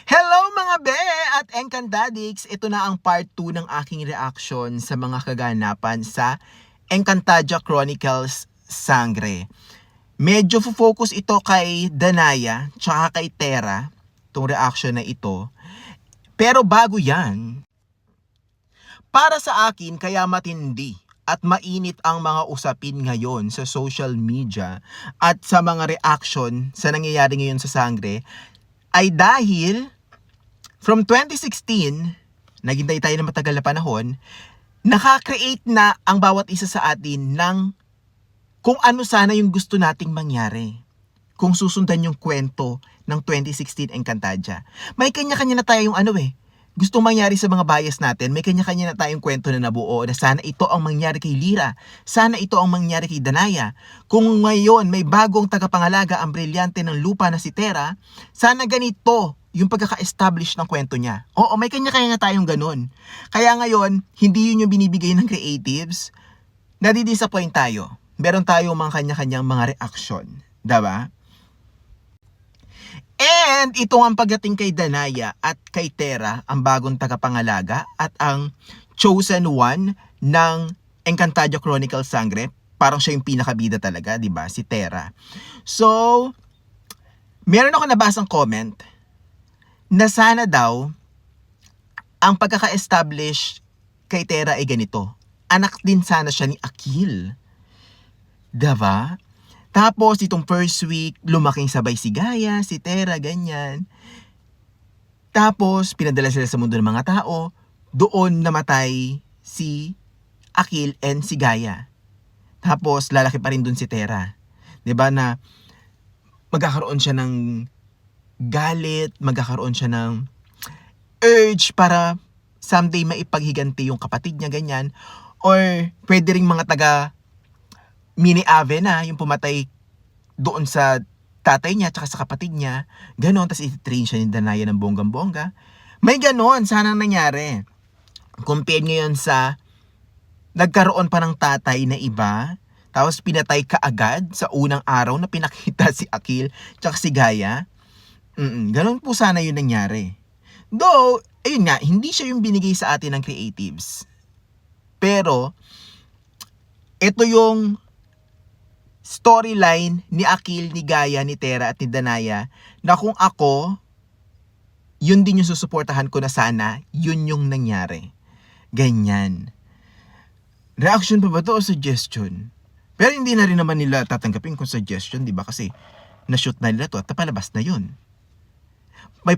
Hello mga be at Encantadix! Ito na ang part 2 ng aking reaction sa mga kaganapan sa Encantadia Chronicles Sangre. Medyo focus ito kay Danaya tsaka kay Terra, itong reaction na ito. Pero bago yan, para sa akin kaya matindi at mainit ang mga usapin ngayon sa social media at sa mga reaction sa nangyayari ngayon sa Sangre ay dahil from 2016, naghintay tayo ng matagal na panahon, nakakreate na ang bawat isa sa atin ng kung ano sana yung gusto nating mangyari. Kung susundan yung kwento ng 2016 Encantadia. May kanya-kanya na tayong gustong mangyari sa mga bias natin. May kanya-kanya na tayong kwento na nabuo na sana ito ang mangyari kay Lyra. Sana ito ang mangyari kay Danaya. Kung ngayon may bagong tagapangalaga ang brilyante ng lupa na si Terra, sana ganito yung pagkaka-establish ng kwento niya. Oo, may kanya-kanya na tayong ganun. Kaya ngayon, hindi yun yung binibigay ng creatives. Nadi-disappoint tayo. Meron tayong mga kanya-kanyang mga reaction. Diba? And ito ang pagdating kay Danaya at kay Terra, ang bagong tagapangalaga at ang chosen one ng Encantadia Chronicles Sangre. Parang siya yung pinakabida talaga, di ba? Si Terra. So, meron ako nabasang comment na sana daw ang pagkaka-establish kay Terra ay ganito. Anak din sana siya ni Akil. Diba? Tapos, itong first week, lumaking sabay si Gaia, si Terra, ganyan. Tapos, pinadala sila sa mundo ng mga tao. Doon namatay si Akil and si Gaia. Tapos, lalaki pa rin doon si Terra. 'Di ba na magkakaroon siya ng galit, magkakaroon siya ng urge para someday maipaghiganti yung kapatid niya, ganyan. Or, pwede ring mga taga Mini Ave na yung pumatay doon sa tatay niya at sa kapatid niya. Ganon, tapos ititrain siya ni Danaya ng bonggang-bongga. May ganon, sana nangyari. Compare ngayon sa nagkaroon pa ng tatay na iba, tapos pinatay kaagad sa unang araw na pinakita si Akil tsaka si Gaia. Ganon po sana yun nangyari. Though, ayun nga, hindi siya yung binigay sa atin ng creatives. Pero, ito yung storyline ni Akil, ni Gaia, ni Terra at ni Danaya na kung ako, yun din yung susuportahan ko na sana, yun yung nangyari. Ganyan. Reaction pa ba to o suggestion? Pero hindi na rin naman nila tatanggapin kung suggestion, di ba? Kasi na-shoot na nila to at napalabas na yun. May